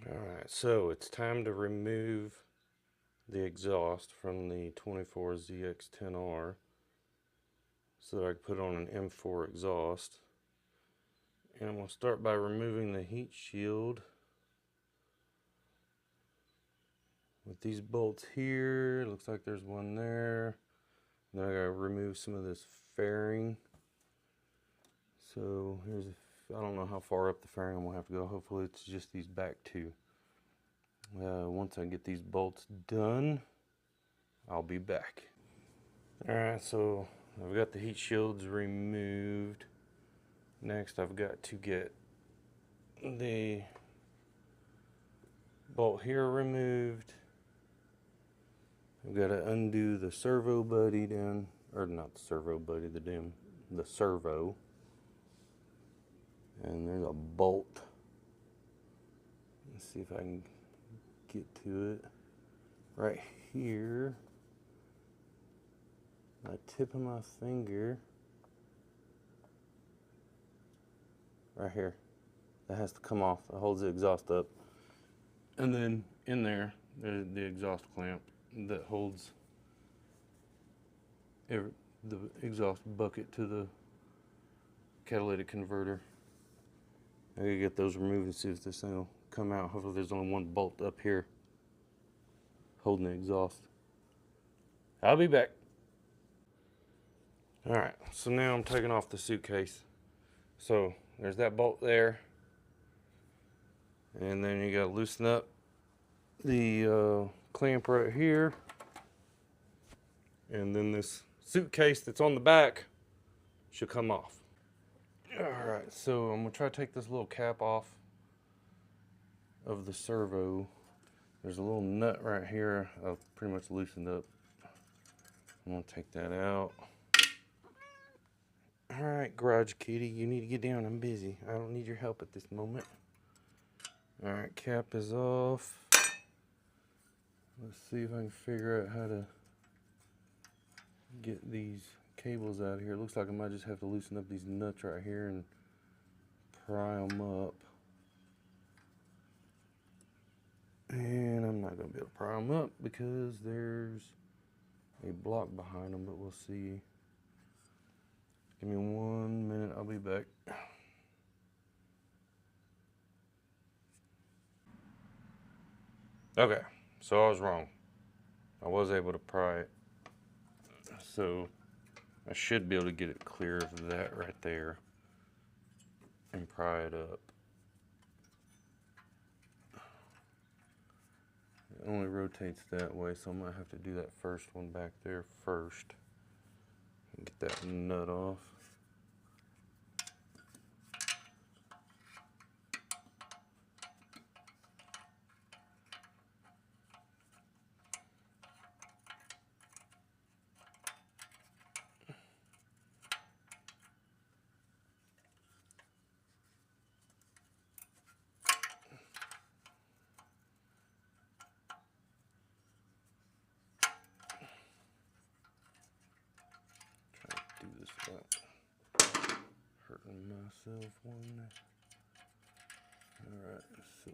Alright, so it's time to remove the exhaust from the 24 ZX-10R so that I can put on an M4 exhaust. And I'm going to start by removing the heat shield with these bolts here. Looks like there's one there. Then I got to remove some of this fairing. So here's I don't know how far up the fairing I'm going to have to go. Hopefully it's just these back two. Once I get these bolts done, I'll be back. Alright, so I've got the heat shields removed. Next I've got to get the bolt here removed. I've got to undo the servo buddy down, or not the servo buddy, the servo. And there's a bolt. Let's see if I can get to it. Right here. My tip of my finger. Right here. That has to come off. That holds the exhaust up. And then in there, there's the exhaust clamp that holds the exhaust bucket to the catalytic converter. I gotta get those removed and see if this thing will come out. Hopefully there's only one bolt up here holding the exhaust. I'll be back. Alright, so now I'm taking off the suitcase. So there's that bolt there. And then you gotta loosen up the clamp right here. And then this suitcase that's on the back should come off. Alright, so I'm gonna try to take this little cap off of the servo. There's a little nut right here I've pretty much loosened up. I'm gonna take that out. Alright, garage kitty, you need to get down. I'm busy. I don't need your help at this moment. Alright, cap is off. Let's see if I can figure out how to get these cables out of here. It looks like I might just have to loosen up these nuts right here and pry them up. And I'm not going to be able to pry them up because there's a block behind them, but we'll see. Give me 1 minute, I'll be back. Okay, so I was wrong. I was able to pry it. So I should be able to get it clear of that right there and pry it up. It only rotates that way, so I might have to do that first one back there first and get that nut off. Do this without hurting myself one. Alright, so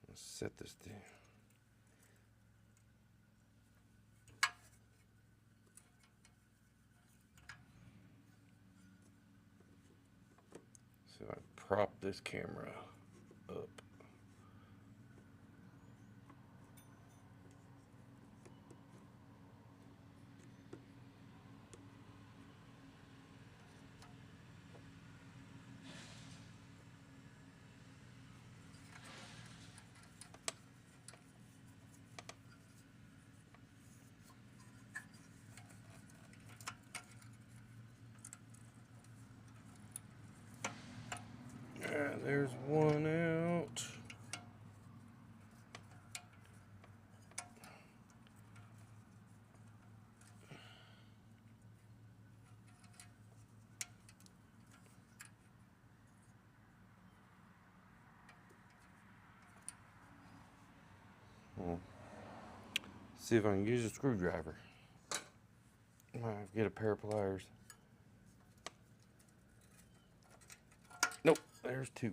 let's set this down. So I prop this camera up. Alright, there's one out. See if I can use a screwdriver. Might get a pair of pliers. Nope, there's two.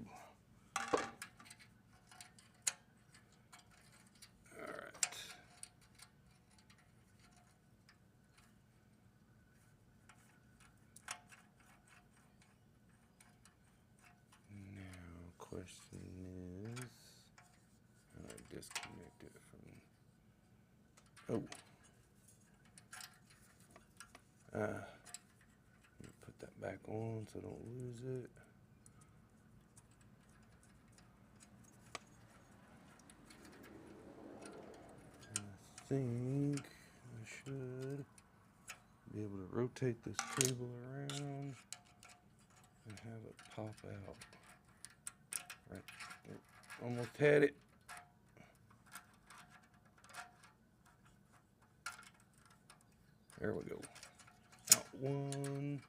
question is, how do I disconnect it from, oh. Let me put that back on so I don't lose it. I think I should be able to rotate this cable around and have it pop out. Right, almost had it. There we go. Out one.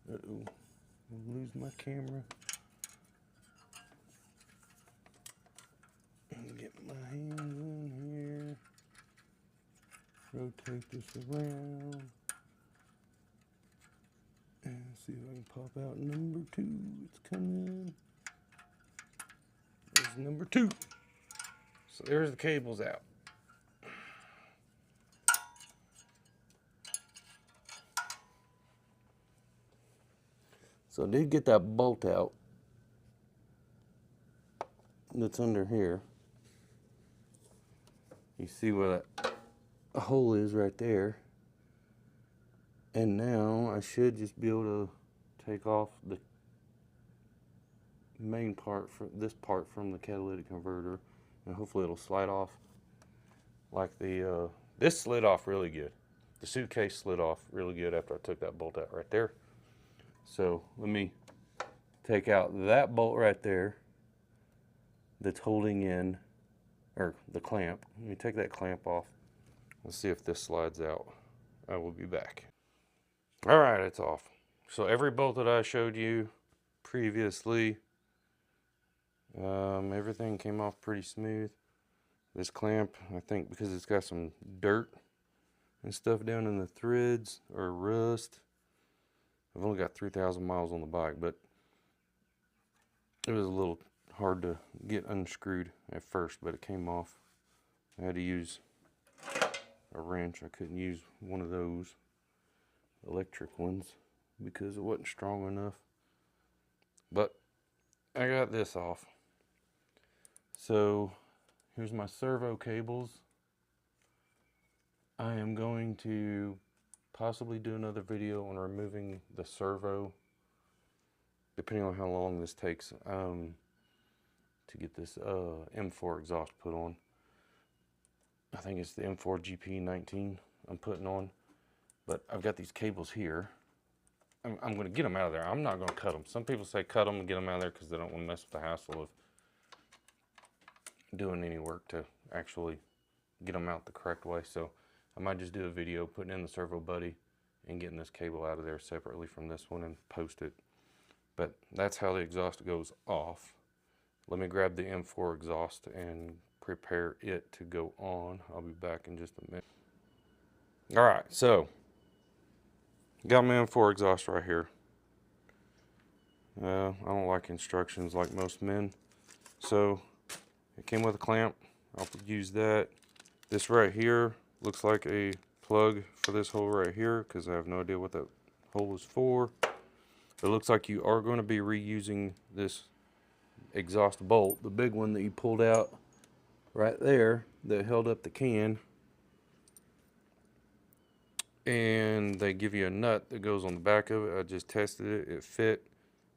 Uh-oh, I'll lose my camera. Get my hands in here. Rotate this around. And see if I can pop out number 2. It's coming. There's number 2. So there's the cables out. So I did get that bolt out that's under here. You see where that hole is right there. And now I should just be able to take off the main part, for this part from the catalytic converter, and hopefully it'll slide off like the, this slid off really good. The suitcase slid off really good after I took that bolt out right there. So let me take out that bolt right there that's holding in, or the clamp. Let me take that clamp off. Let's see if this slides out. I will be back. All right, it's off. So every bolt that I showed you previously, everything came off pretty smooth. This clamp, I think because it's got some dirt and stuff down in the threads, or rust. I've only got 3,000 miles on the bike, but it was a little hard to get unscrewed at first, but it came off. I had to use a wrench. I couldn't use one of those electric ones because it wasn't strong enough. But I got this off. So here's my servo cables. I am going to possibly do another video on removing the servo, depending on how long this takes to get this M4 exhaust put on. I think it's the M4 GP19 I'm putting on, but I've got these cables here. I'm going to get them out of there. I'm not going to cut them. Some people say cut them and get them out of there because they don't want to mess with the hassle of doing any work to actually get them out the correct way. So I might just do a video putting in the servo buddy and getting this cable out of there separately from this one and post it. But that's how the exhaust goes off. Let me grab the M4 exhaust and prepare it to go on. I'll be back in just a minute. All right, so got my M4 exhaust right here. I don't like instructions like most men, so it came with a clamp. I'll use that. This right here looks like a plug for this hole right here because I have no idea what that hole is for. It looks like you are going to be reusing this exhaust bolt, the big one that you pulled out right there that held up the can, and they give you a nut that goes on the back of it. I just tested it, it fit.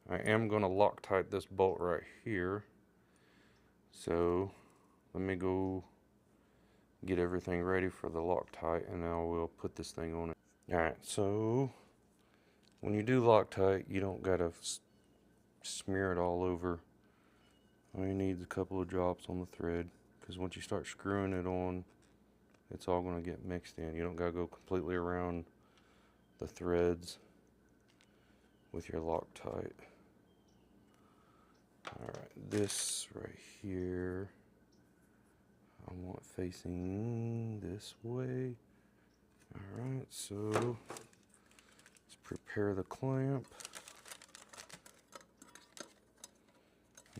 I am going to Loctite this bolt right here, so let me go get everything ready for the Loctite and I will put this thing on it. Alright, so when you do Loctite, you don't gotta smear it all over. All you need is a couple of drops on the thread, because once you start screwing it on, it's all going to get mixed in. You don't got to go completely around the threads with your Loctite. Alright, this right here, I want facing this way. Alright, so let's prepare the clamp.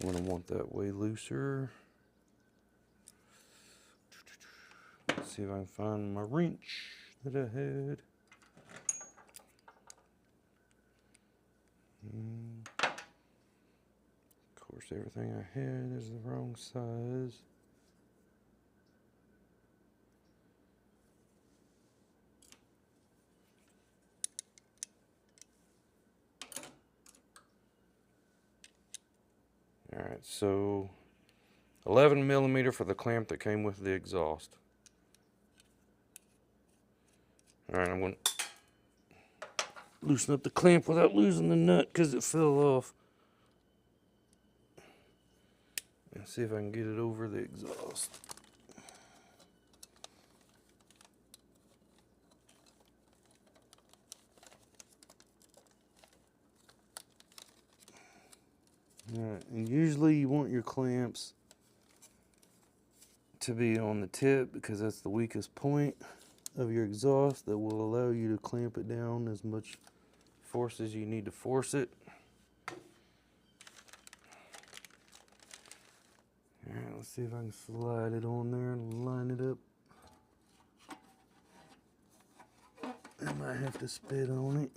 I'm going to want that way looser. Let's see if I can find my wrench that I had. Of course, everything I had is the wrong size. Alright, so 11 millimeter for the clamp that came with the exhaust. Alright, I'm going to loosen up the clamp without losing the nut because it fell off. And see if I can get it over the exhaust. Alright, and usually you want your clamps to be on the tip because that's the weakest point of your exhaust that will allow you to clamp it down as much force as you need to force it. Alright, let's see if I can slide it on there and line it up. I might have to spit on it.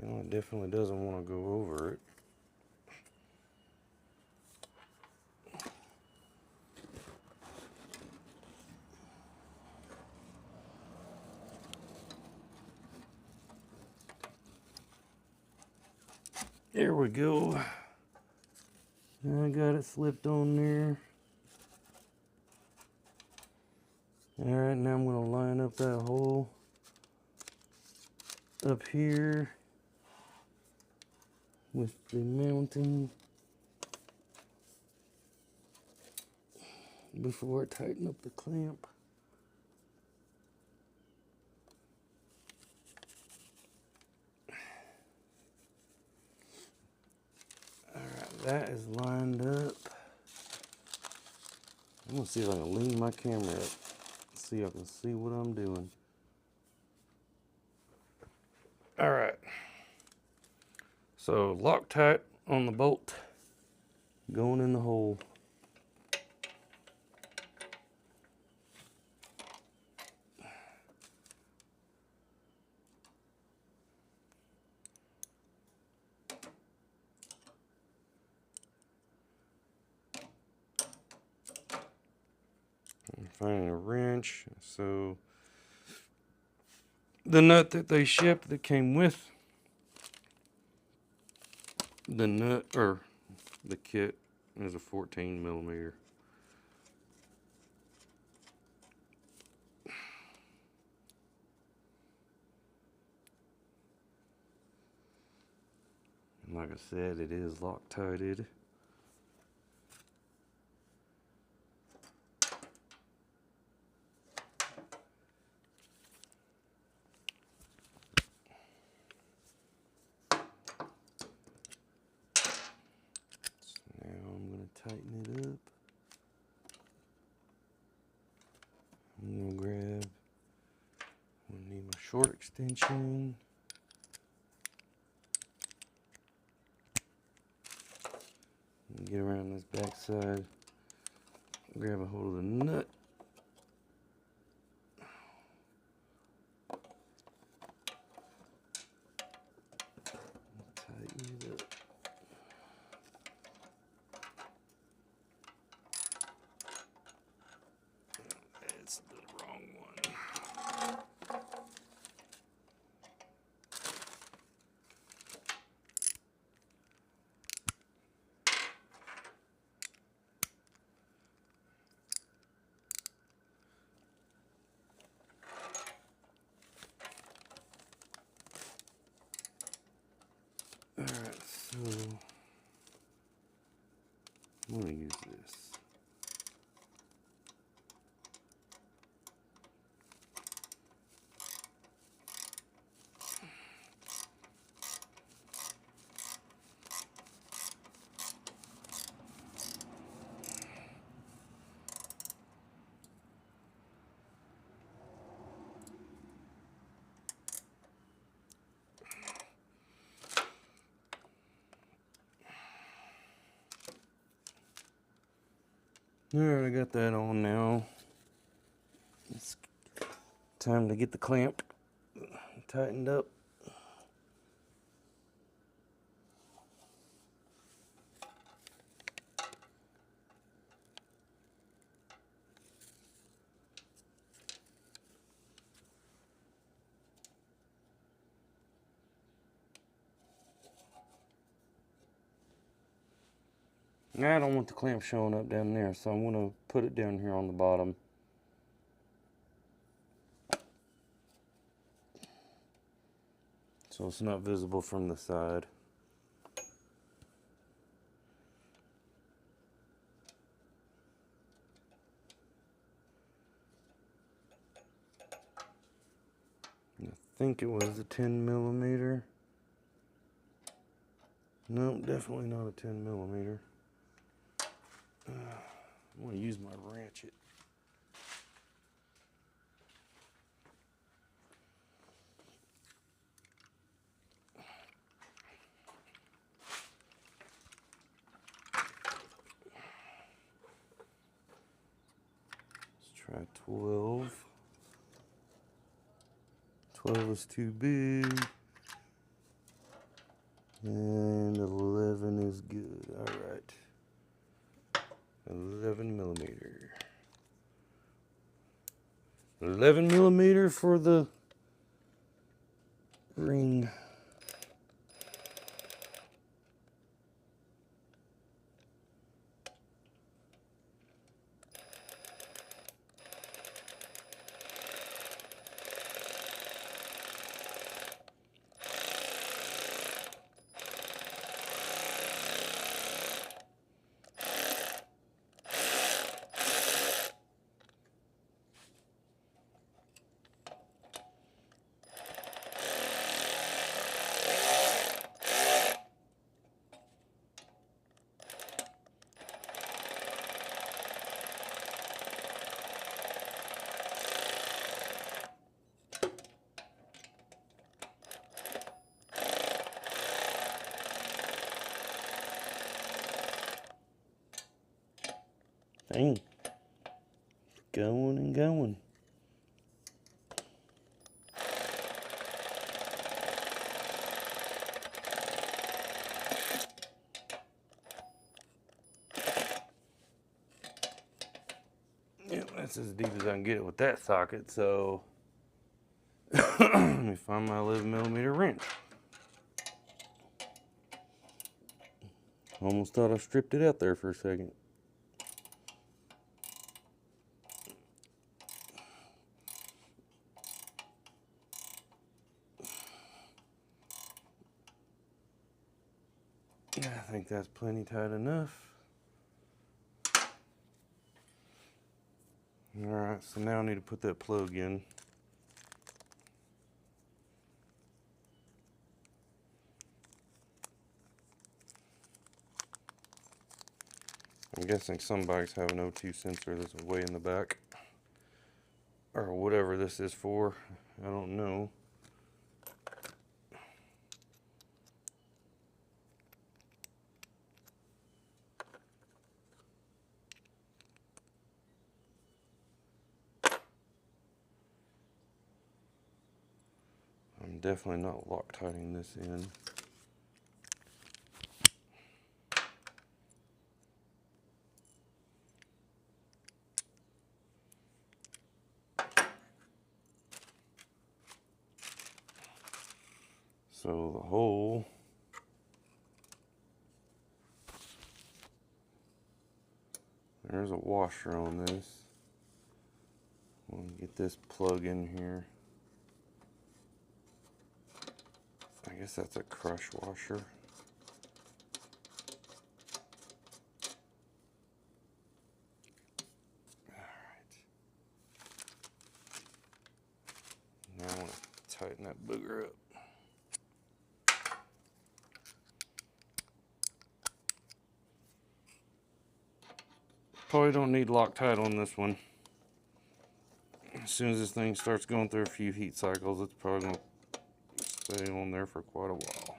You know, it definitely doesn't want to go over it. There we go. I got it slipped on there. Alright, now I'm going to line up that hole up here with the mounting before I tighten up the clamp. Alright, that is lined up. I'm going to see if I can lean my camera up. See if I can see what I'm doing. Alright. So Loctite on the bolt going in the hole. I'm finding a wrench. So the nut that they shipped that came with the nut or the kit is a 14 millimeter. And like I said, it is Loctited. Tighten it up. I'm gonna grab, I need my short extension. Get around this back side, grab a hold of the nut. Tighten it up. That's the wrong one. Alright, so I'm going to use this. Alright, I got that on now. It's time to get the clamp tightened up. Now I don't want the clamp showing up down there, so I'm going to put it down here on the bottom. So it's not visible from the side. I think it was a 10mm. No, definitely not a 10mm. I'm going to use my ratchet. Let's try 12. 12 is too big. And 11 is good. Alright. 11mm. 11mm for the ring. Dang. Going and going. Yep, that's as deep as I can get it with that socket, so let me find my 11mm wrench. Almost thought I stripped it out there for a second. Yeah, I think that's plenty tight enough. Alright, so now I need to put that plug in. I'm guessing some bikes have an O2 sensor that's way in the back. Or whatever this is for. I don't know. I'm definitely not Loctiting this in. So the hole there's a washer on this. We'll get this plug in here. I guess that's a crush washer. Alright. Now I want to tighten that booger up. Probably don't need Loctite on this one. As soon as this thing starts going through a few heat cycles, it's probably going to stay on there for quite a while.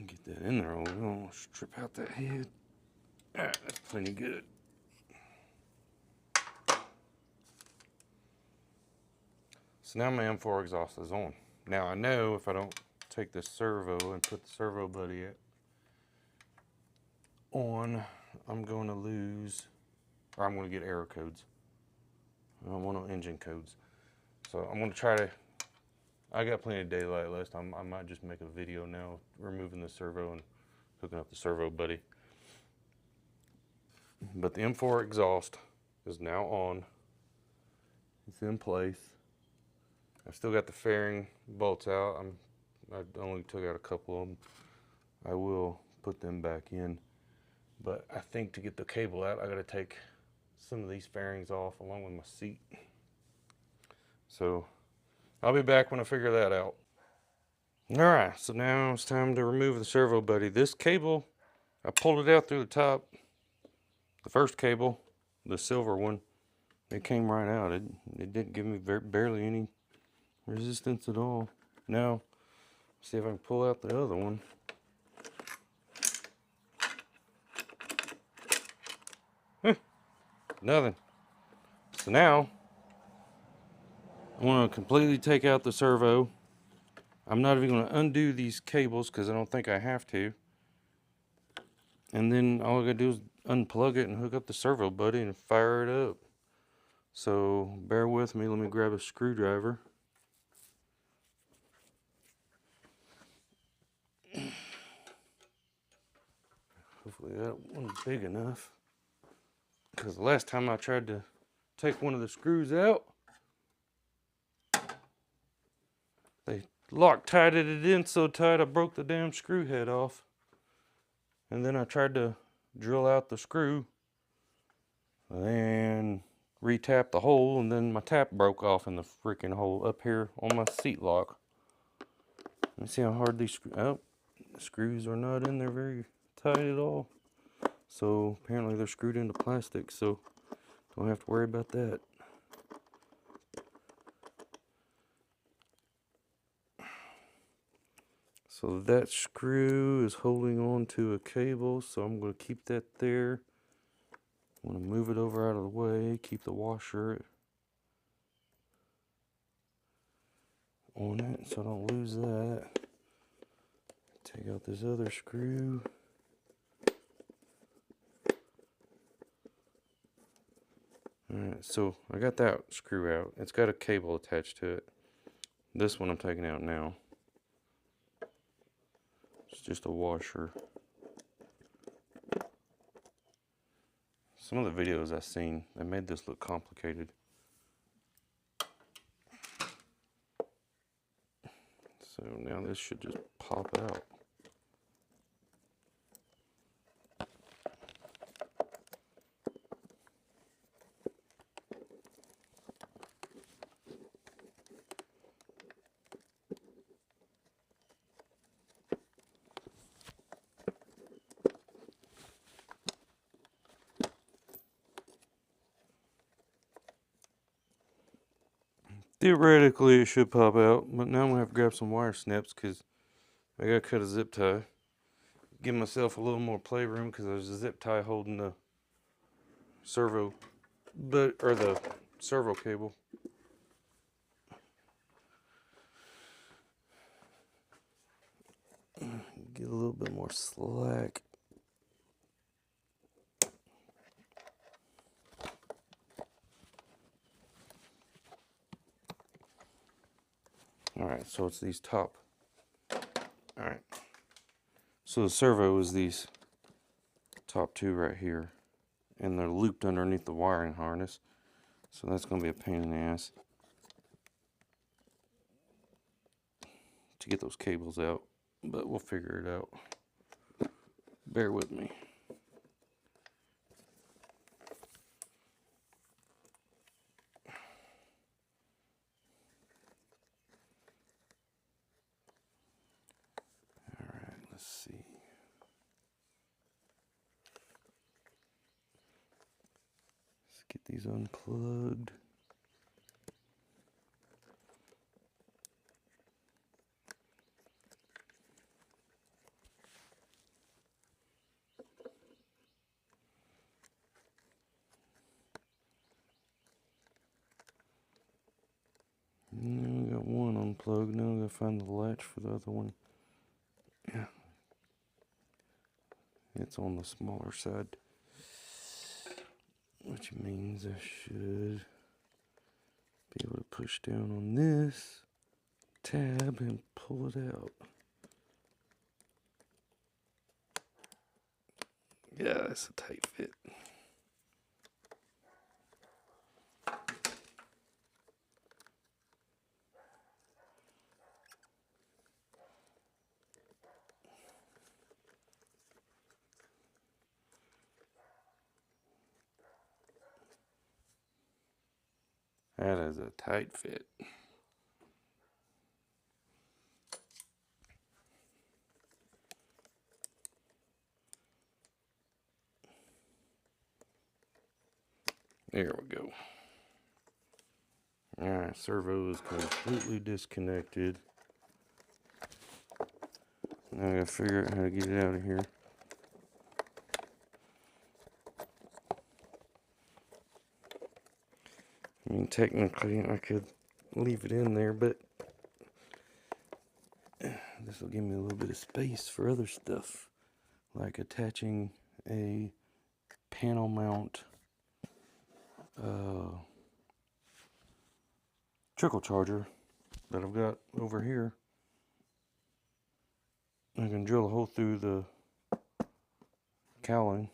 Get that in there. We're gonna strip out that head. Alright, that's plenty good. So now my M4 exhaust is on. Now I know if I don't take this servo and put the servo buddy on, I'm going to lose, or I'm going to get error codes. I don't want no engine codes. So I'm going to try to, I got plenty of daylight last time. I might just make a video now removing the servo and hooking up the servo buddy. But the M4 exhaust is now on. It's in place. I've still got the fairing bolts out. I only took out a couple of them. I will put them back in. But I think to get the cable out, I gotta take some of these fairings off along with my seat. So I'll be back when I figure that out. All right, so now it's time to remove the servo buddy. This cable, I pulled it out through the top. The first cable, the silver one, it came right out. It didn't give me barely any resistance at all. Now, see if I can pull out the other one. Nothing. So now, I want to completely take out the servo. I'm not even going to undo these cables because I don't think I have to. And then all I got to do is unplug it and hook up the servo buddy and fire it up. So bear with me. Let me grab a screwdriver. Hopefully that one's big enough. Because the last time I tried to take one of the screws out, they Loctited it in so tight I broke the damn screw head off. And then I tried to drill out the screw and re-tap the hole, and then my tap broke off in the freaking hole up here on my seat lock. Let me see how hard these the screws are not in there very tight at all. So apparently they're screwed into plastic, so don't have to worry about that. So that screw is holding on to a cable, so I'm going to keep that there. I'm going to move it over out of the way, keep the washer on it so I don't lose that. Take out this other screw. Alright, so I got that screw out. It's got a cable attached to it. This one I'm taking out now. It's just a washer. Some of the videos I've seen, they made this look complicated. So now this should just pop out. Theoretically, it should pop out, but now I'm going to have to grab some wire snips because I got to cut a zip tie. Give myself a little more playroom because there's a zip tie holding the servo, or the servo cable. Get a little bit more slack. Alright, so it's these top. Alright. So the servo is these top two right here. And they're looped underneath the wiring harness. So that's going to be a pain in the ass to get those cables out. But we'll figure it out. Bear with me. Let's see. Let's get these unplugged. plug. Now I gotta find the latch for the other one. Yeah. It's on the smaller side, which means I should be able to push down on this tab and pull it out. Yeah, that's a tight fit. That is a tight fit. There we go. Alright, servo is completely disconnected. Now I gotta figure out how to get it out of here. I mean, technically I could leave it in there, but this will give me a little bit of space for other stuff, like attaching a panel mount trickle charger that I've got over here. I can drill a hole through the cowling,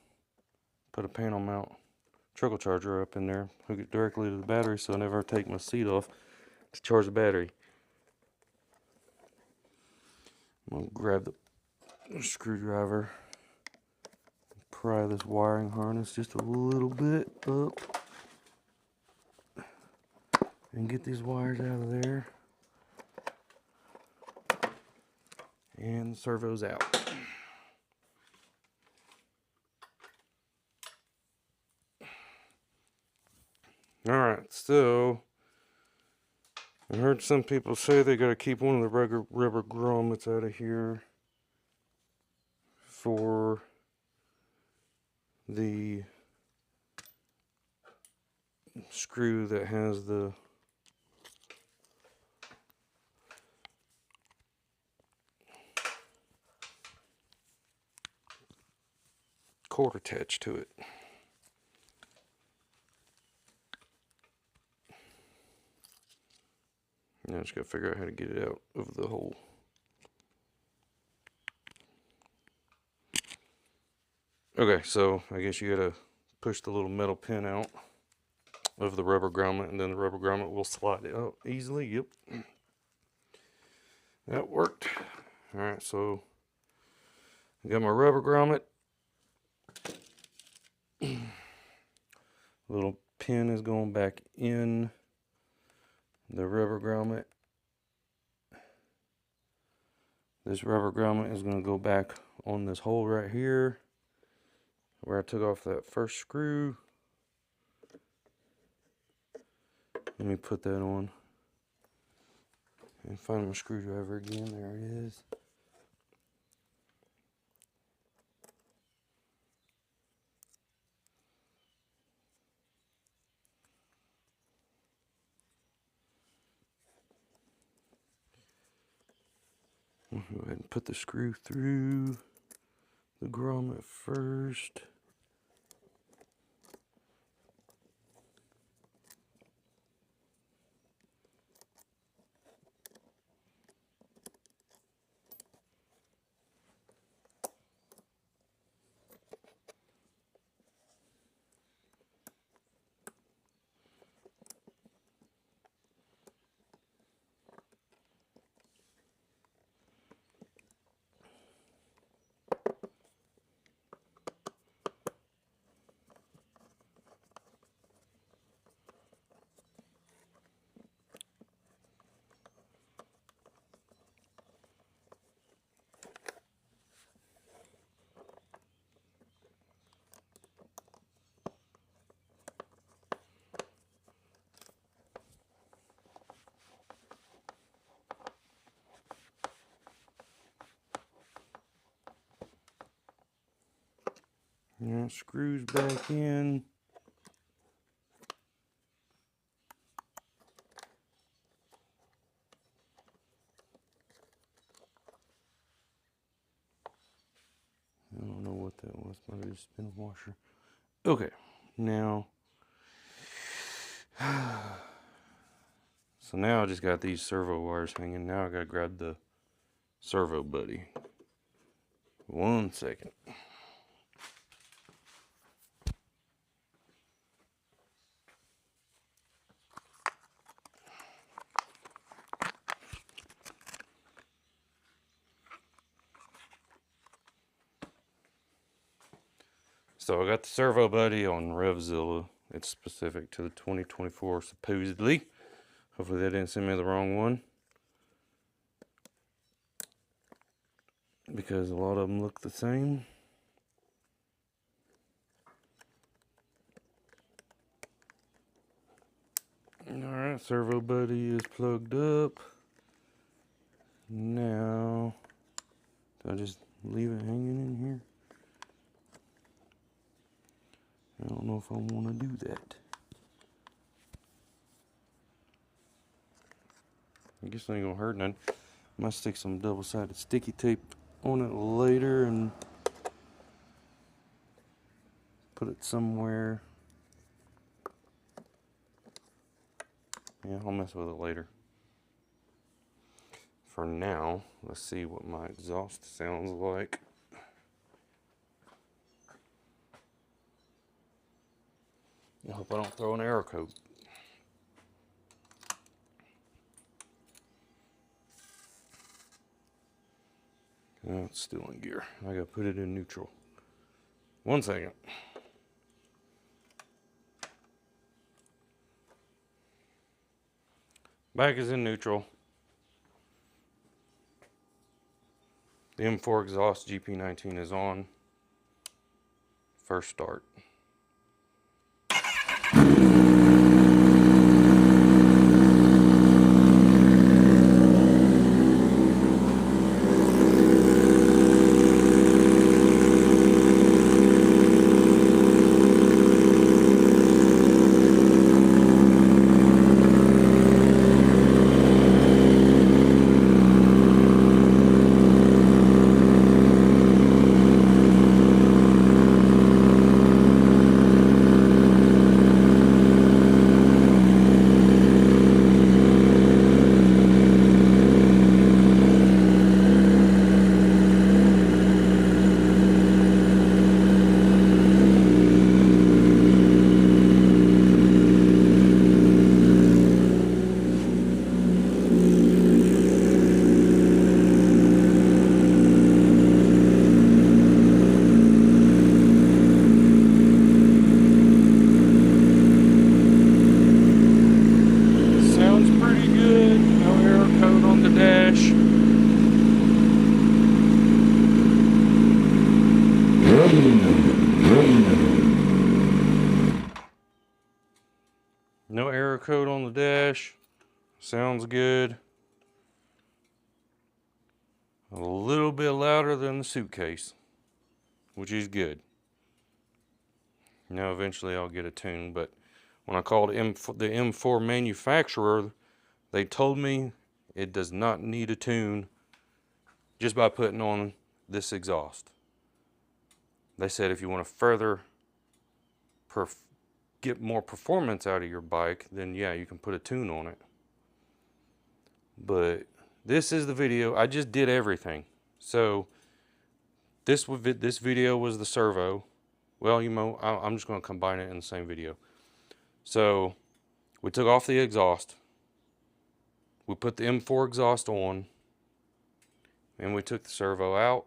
put a panel mount trickle charger up in there, hook it directly to the battery so I never take my seat off to charge the battery. I'm going to grab the screwdriver, pry this wiring harness just a little bit up, and get these wires out of there. And the servo's out. Alright, so I heard some people say they gotta keep one of the rubber grommets out of here for the screw that has the cord attached to it. Now I just gotta figure out how to get it out of the hole. Okay, so I guess you gotta push the little metal pin out of the rubber grommet, and then the rubber grommet will slide out easily. Yep, that worked. Alright, so I got my rubber grommet. Little pin is going back in the rubber grommet. This rubber grommet is going to go back on this hole right here where I took off that first screw. Let me put that on and find my screwdriver again. There it is. Go ahead and put the screw through the grommet first. Yeah, screws back in. Probably just spin washer. Okay, now, so now I just got these servo wires hanging. Now I gotta grab the servo buddy. 1 second. So I got the servo buddy on RevZilla. It's specific to the 2024 supposedly. Hopefully they didn't send me the wrong one, because a lot of them look the same. Alright, servo buddy is plugged up. Now, do I just leave it hanging in here? I don't know if I want to do that. I guess it ain't gonna hurt none. I might stick some double-sided sticky tape on it later and put it somewhere. Yeah, I'll mess with it later. For now, let's see what my exhaust sounds like. I hope I don't throw an air coat. Oh, it's still in gear. I gotta put it in neutral. 1 second. Back is in neutral. The M4 exhaust GP19 is on. First start. No error code on the dash. Sounds good. A little bit louder than the suitcase, which is good. Now eventually I'll get a tune, but when I called the M4 manufacturer, they told me it does not need a tune just by putting on this exhaust. They said if you want to further get more performance out of your bike, then yeah, you can put a tune on it. But this is the video. I just did everything. So this video was the servo. Well, you know, I'm just going to combine it in the same video. So we took off the exhaust. We put the M4 exhaust on. And we took the servo out.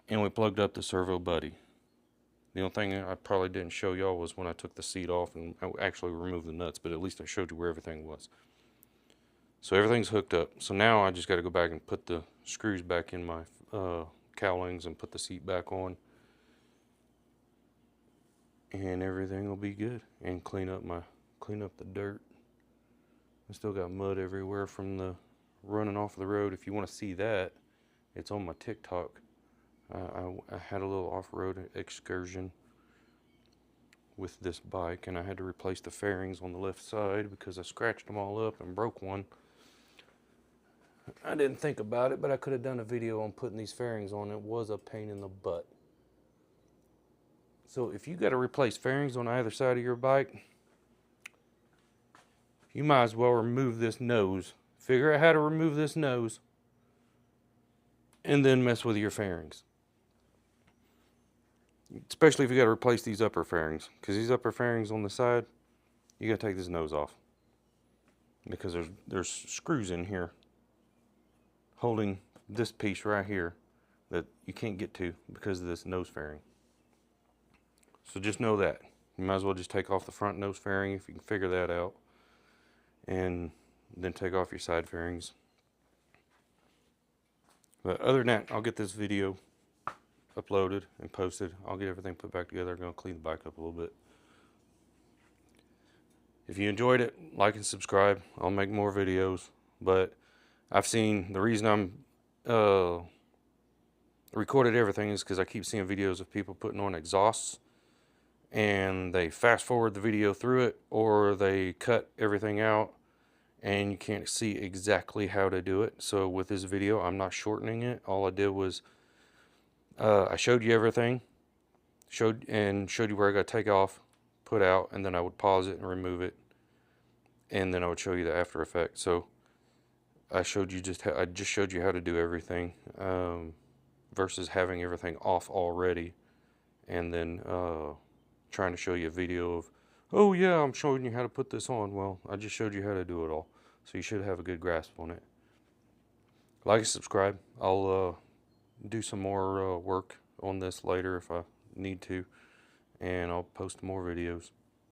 And we plugged up the servo buddy. The only thing I probably didn't show y'all was when I took the seat off and I actually removed the nuts, but at least I showed you where everything was. So everything's hooked up. So now I just got to go back and put the screws back in my cowlings and put the seat back on. And everything will be good. And clean up the dirt. I still got mud everywhere from the running off the road. If you want to see that, it's on my TikTok. I had a little off-road excursion with this bike, and I had to replace the fairings on the left side because I scratched them all up and broke one. I didn't think about it, but I could have done a video on putting these fairings on. It was a pain in the butt. So if you got to replace fairings on either side of your bike, you might as well remove this nose. Figure out how to remove this nose, and then mess with your fairings. Especially if you got to replace these upper fairings, because these upper fairings on the side, you got to take this nose off, because there's screws in here holding this piece right here that you can't get to because of this nose fairing. So just know that. You might as well just take off the front nose fairing if you can figure that out, and then take off your side fairings. But other than that, I'll get this video uploaded and posted. I'll get everything put back together. I'm going to clean the bike up a little bit. If you enjoyed it, like and subscribe. I'll make more videos. But I've seen, the reason I'm recorded everything is because I keep seeing videos of people putting on exhausts, and they fast forward the video through it, or they cut everything out and you can't see exactly how to do it. So with this video, I'm not shortening it. All I did was I showed you everything, showed you where I got to take off, put out, and then I would pause it and remove it, and then I would show you the after effect. So I just showed you how to do everything, versus having everything off already and then trying to show you a video of, oh yeah, I'm showing you how to put this on. Well, I just showed you how to do it all, so you should have a good grasp on it. Like and subscribe. I'll do some more work on this later if I need to, and I'll post more videos.